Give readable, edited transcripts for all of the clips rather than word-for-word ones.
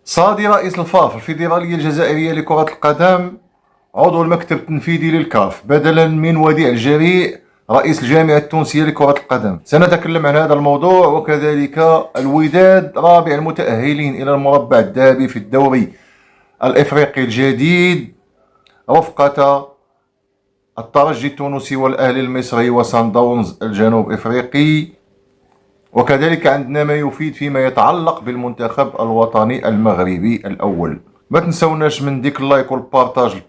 صادي رئيس الفاف الفيدرالية الجزائرية لكرة القدم عضو المكتب التنفيذي للكاف بدلا من وديع الجريء رئيس الجامعة التونسية لكرة القدم. سنتكلم عن هذا الموضوع وكذلك الوداد رابع المتأهلين إلى المربع الذهبي في الدوري الإفريقي الجديد رفقة الترجي التونسي والأهلي المصري وصن داونز الجنوب إفريقي، وكذلك عندنا ما يفيد فيما يتعلق بالمنتخب الوطني المغربي الأول. ما تنسوناش من ديك اللايك والبارطاج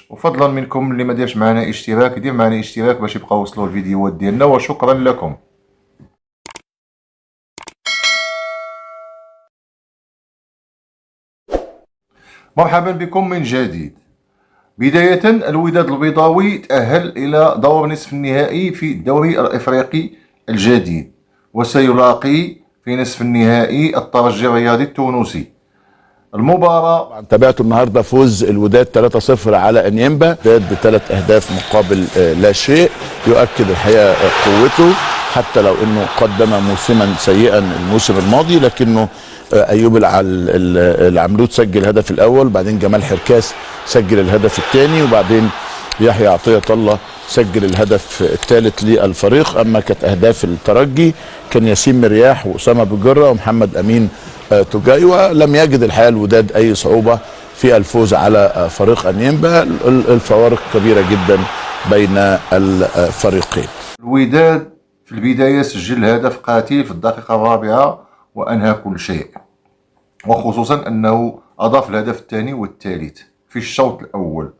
وفضلا منكم اللي ما ديرش معنا اشتراك يدير معنا اشتراك باش يبقاو يوصلوا الفيديوهات ديالنا، وشكرا لكم. مرحبا بكم من جديد. بداية الوداد البيضاوي تأهل إلى دور نصف النهائي في الدوري الإفريقي الجديد، وسيلاقي في نصف النهائي الترجي الرياضي التونسي. المباراة تابعته النهارده فوز الوداد 3-0 على انيمبا ب3 اهداف مقابل لا شيء، يؤكد الحقيقه قوته حتى لو انه قدم موسما سيئا الموسم الماضي، لكنه ايوب العملود سجل الهدف الاول، وبعدين جمال حركاس سجل الهدف الثاني، وبعدين يحيى عطية الله سجل الهدف الثالث للفريق. اما كانت اهداف الترجي كان ياسين مرياح واسامه بجره ومحمد امين توجاي، ولم يجد الحقيقه الوداد اي صعوبه في الفوز على فريق انيمبا. الفوارق كبيره جدا بين الفريقين. الوداد في البدايه سجل هدف قاتل في الدقيقه الرابعه وانهى كل شيء، وخصوصا انه اضاف الهدف الثاني والثالث في الشوط الاول،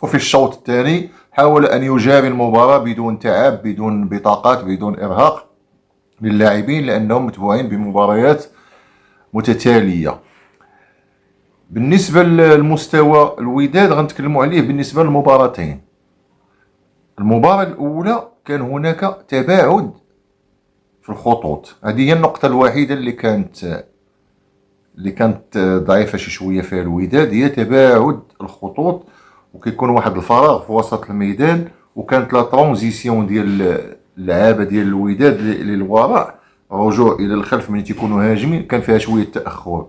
وفي الشوط الثاني حاول ان يجاري المباراه بدون تعب، بدون بطاقات، بدون ارهاق للاعبين، لانهم متبوعين بمباريات متتاليه. بالنسبه للمستوى الوداد غنتكلموا عليه بالنسبه للمباراتين. المباراه الاولى كان هناك تباعد في الخطوط، هذه هي النقطه الوحيده اللي كانت ضعيفه شي شويه فيها الوداد، هي تباعد الخطوط، وكيكون واحد الفراغ في وسط الميدان، وكانت لا ترانزيسيون ديال اللعابه ديال الوداد للوراء، رجوع الى الخلف من تيكونوا هاجمين، كان فيها شويه تاخر.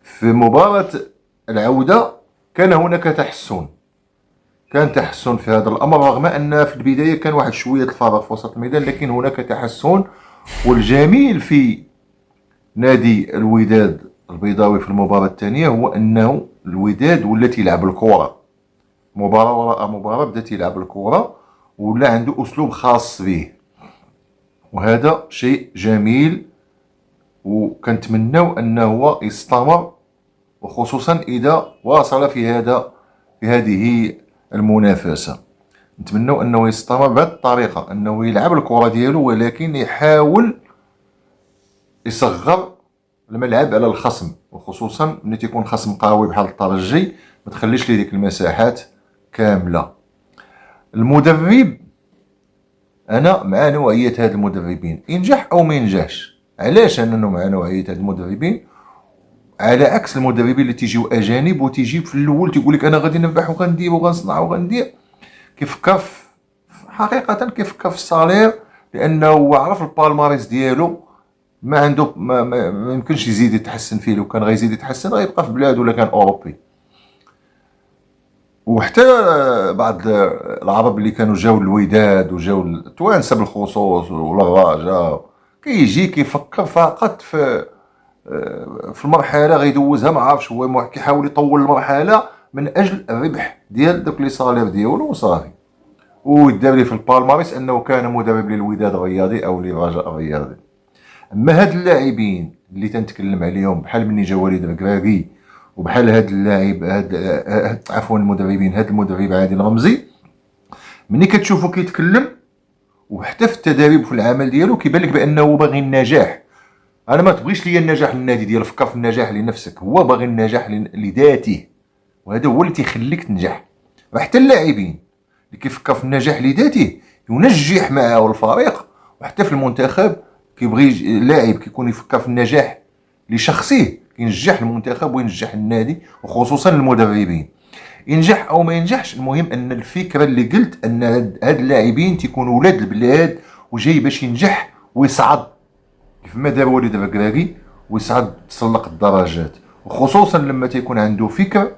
في مباراه العوده كان هناك تحسن، كان تحسن في هذا الامر، رغم ان في البدايه كان واحد شويه الفراغ في وسط الميدان، لكن هناك تحسن. والجميل في نادي الوداد البيضاوي في المباراه الثانيه هو انه الوداد ولا تيلعب الكره مباراه وراء مباراه، بدا تيلعب الكره ولا عنده اسلوب خاص به، وهذا شيء جميل، وكنتمناو انه هو يستمر، وخصوصا اذا واصل في هذه المنافسه. نتمناو انه يستمر بهذه الطريقه، انه يلعب الكره ديالو ولكن يحاول يصغر الملعب على الخصم، وخصوصا ملي تيكون خصم قوي بحال الترجي ما تخليش ليه ديك المساحات كامله. المدرب، انا مع نوعيه هاد المدربين، ينجح او ما ينجحش. علاش انه مع نوعيه هاد المدربين على عكس المدربين اللي تيجيو اجانب وتيجي في الاول تيقول لك انا غادي نربح وغندير وغنصنع وغندير، كيفكر حقيقه كيفكر في الصالير، لانه هو عرف البالماريس ديالو، ما عنده ما يمكنش يزيد يتحسن فيه. لو كان غيزيد يتحسن غيبقى في بلاد ولا كان اوروبي. وحتى بعض العرب اللي كانوا جاو الوداد وجاو التوانسه بالخصوص والرجاء، كيجي كيفكر فقط في المرحله غيدوزها، ما عارفش هو كيحاول يطول المرحله من اجل الربح ديال دوك لي صالير ديالو وصافي، ويدار لي في البالماريس انه كان مدرب للوداد الرياضي او للرجاء الرياضي. اما هاد اللاعبين اللي تنتكلم عليهم بحال مني جا وليد الكراكي، وبحال هاد اللاعب عفوا المدربين، هاد المدرب عادل رمزي، ملي كتشوفو كيتكلم وحتى في التدريب وفي العمل ديالو كيبان لك بانه باغي النجاح. انا ما تبغيش ليا النجاح للنادي ديالو، فكر في النجاح لنفسك، هو باغي النجاح لذاته، وهذا هو اللي تيخليك تنجح. وحتى اللاعبين اللي كيفكر في النجاح لذاته ينجح معه الفريق، وحتى في المنتخب كيبغي لاعب كيكون يفكر في النجاح لشخصيه ينجح المنتخب وينجح النادي، وخصوصا المدربين. ينجح او ما ينجحش، المهم ان الفكره اللي قلت ان هاد اللاعبين تيكونوا ولاد البلاد وجاي باش ينجح ويصعد، كيف ما دار وليد الركراكي ويصعد تسلق الدرجات، وخصوصا لما تيكون عنده فكر،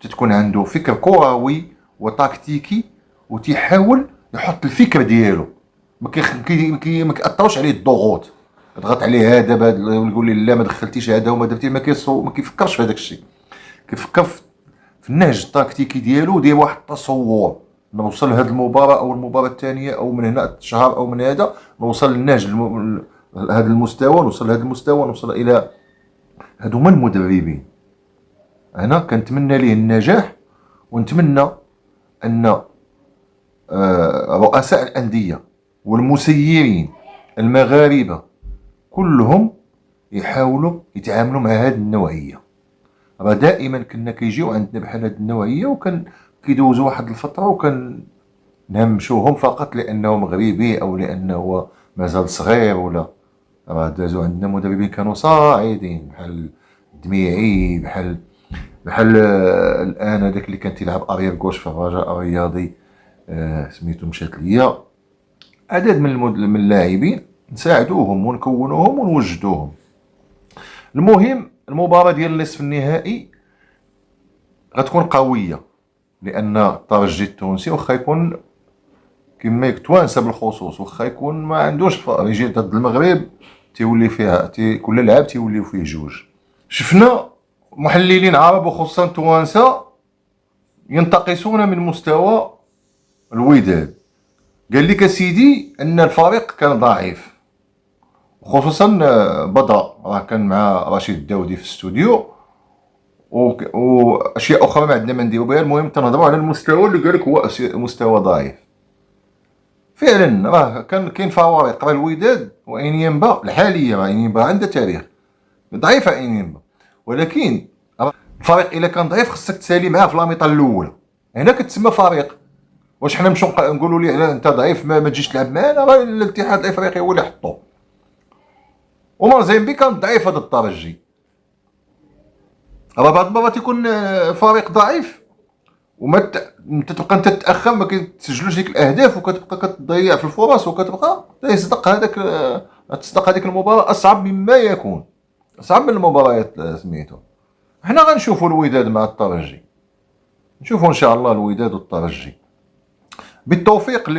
تتكون عنده فكر كروي وتكتيكي، وتيحاول يحط الفكر ديالو. ما كيأثروش عليه الضغوط، يضغط عليه هذا يقول لي لا ما دخلتيش هذا وما درتي، ما كيفكرش في هذاك الشيء. كيفكر في النهج التكتيكي ديالو، ديال واحد التصور، نوصل لهذه المباراة او المباراة الثانية، او من هنا الشهر او من هذا نوصل للنهج هذا المستوى، نوصل لهذا المستوى، نوصل الى هادو هما المدربين. انا كنتمنى ليه النجاح، ونتمنى ان رؤساء الأندية والمسيرين المغاربة كلهم يحاولوا يتعاملوا مع هذه النوعية. راه دائما كنا كيجيو عندنا بحال هذه النوعية، وكان كيدوزوا واحد الفترة وكان نهمشوهم فقط لأنه مغربي أو لأنه مازال صغير، ولا راه دازوا عندنا مدربين كانوا صاعدين بحال الدميعي، بحال الآن هذاك اللي كان تيلعب اريير كوش في الرجاء الرياضي، سميتو مشات ليا. عدد من اللاعبين نساعدوهم ونكونوهم ونوجدوهم. المهم المباراة ديال نصف النهائي غتكون قوية، لأن الترجي التونسي واخا يكون كما التوانسة بالخصوص، واخا يكون ما عندوش فقر، يجي ضد المغرب تيولي فيها كل لعب تيوليو فيه جوج. شفنا محللين عرب وخصوصا توانسة ينتقصون من مستوى الوداد. قال لك سيدي ان الفريق كان ضعيف، خصوصا بدر راه كان مع رشيد الداودي في الاستوديو، واشياء اخرى ما عندنا ما نديرو بها. المهم تنهضروا على المستوى اللي قال لك هو مستوى ضعيف. فعلا راه كاين فوارق. راه الوداد وانيمبا الحاليه، راه انيمبا عندها تاريخ ضعيفه انيمبا، ولكن الفريق الا كان ضعيف خصك تسالي معاه في لاميطه الاولى، هنا كتسمى فريق. واش حنا نمشيو نقولوا ليه انت ضعيف ما تجيش تلعب معنا؟ راه الاتحاد الافريقي هو اللي حطو. ومازيمبي كان ضعيف هذا الترجي. راه بعض المرات يكون فريق ضعيف وما تبقى انت تتاخر، ما كتسجلوش ديك الاهداف، وكتبقى كتضيع في الفرص، وكتبقى تصدق هذيك المباراه اصعب مما يكون، اصعب من المباريات سميتو. حنا غنشوفوا الوداد مع الترجي، نشوفوا ان شاء الله الوداد والترجي بالتوفيق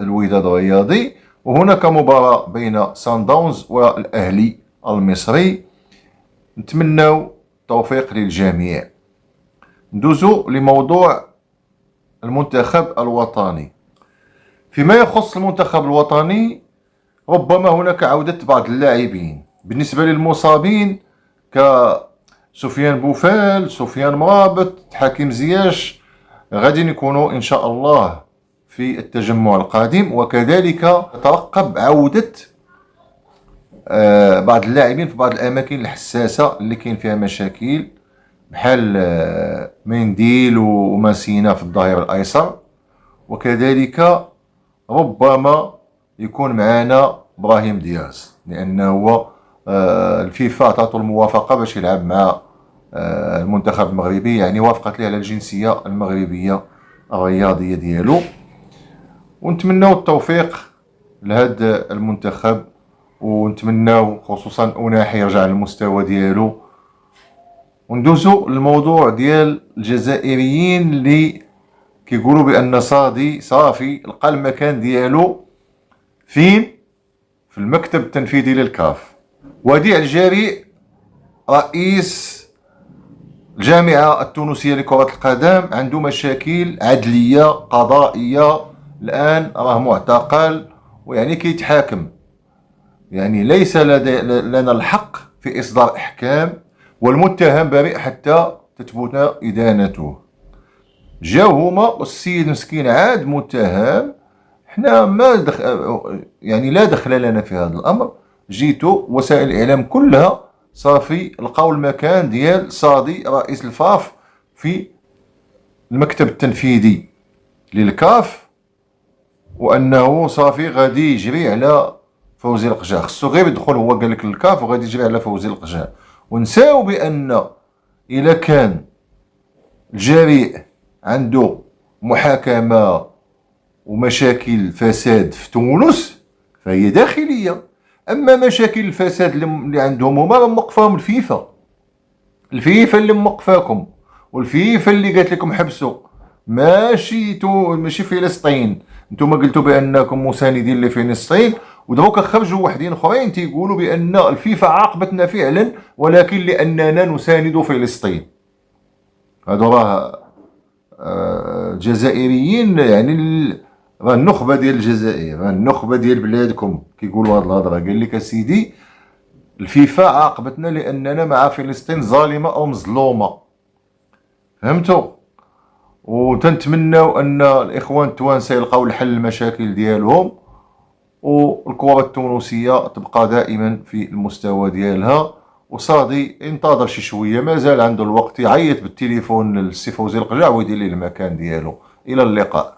للوداد الرياضي. وهناك مباراة بين سان داونز والأهلي المصري، نتمناو التوفيق للجميع. ندوزو لموضوع المنتخب الوطني. فيما يخص المنتخب الوطني، ربما هناك عودة بعض اللاعبين. بالنسبة للمصابين كسفيان بوفال، سفيان مرابط، حكيم زياش، غادي يكونوا ان شاء الله في التجمع القادم. وكذلك ترقب عودة بعض اللاعبين في بعض الاماكن الحساسة اللي كاين فيها مشاكل، بحال منديل وماسينا في الظهير الايسر. وكذلك ربما يكون معنا ابراهيم دياز، لانه الفيفا عطاتو الموافقة باش يلعب مع المنتخب المغربي، يعني وافقت ليه على الجنسية المغربية الرياضية ديالو. ونتمناو التوفيق لهذا المنتخب، ونتمناو خصوصا أناحي يرجع للمستوى ديالو. وندوزو للموضوع ديال الجزائريين اللي كيقولوا بأن صادي صافي لقى المكان ديالو فين؟ في المكتب التنفيذي للكاف. وديع الجريء رئيس الجامعة التونسية لكرة القدم عنده مشاكل عدلية قضائية، الآن راه معتقل ويعني كيتحاكم. يعني ليس لنا الحق في إصدار أحكام، والمتهم بريء حتى تثبت إدانته. جاو هما والسيد مسكين عاد متهم، حنا ما يعني لا دخل لنا في هذا الأمر. جيتو وسائل الإعلام كلها صافي لقاو المكان ديال صادي رئيس الفاف في المكتب التنفيذي للكاف، وانه صافي غادي يجري على فوزي القجع. خصو غير يدخل هو قال لك للكاف وغادي يجري على فوزي القجع. ونساو بان الا كان الجريء عنده محاكمه ومشاكل فساد في تونس فهي داخليه، اما مشاكل الفساد اللي عندهم هما موقفاهم الفيفا. الفيفا اللي موقفاكم، والفيفا اللي قالت لكم حبسوا، ماشي فلسطين. نتوما قلتوا بانكم مساندين لفلسطين، ودروك خرجوا وحدين اخرين تيقولوا بان الفيفا عاقبتنا فعلا ولكن لاننا نساند فلسطين. هادو راه جزائريين، يعني راه النخبه ديال الجزائر، راه النخبه ديال بلادكم كيقولوا هاد الهضره. قال لك اسيدي الفيفا عاقبتنا لاننا مع فلسطين ظالمه او مظلومه. فهمتوا؟ وتنتمناو ان الاخوان التوانسه يلقاو الحل المشاكل ديالهم، والكره التونسيه تبقى دائما في المستوى ديالها. وصادي ينتظر شي شويه، مازال عنده الوقت، يعيط بالتليفون للسي فوزي القجع ويدير ليه المكان ديالو. الى اللقاء.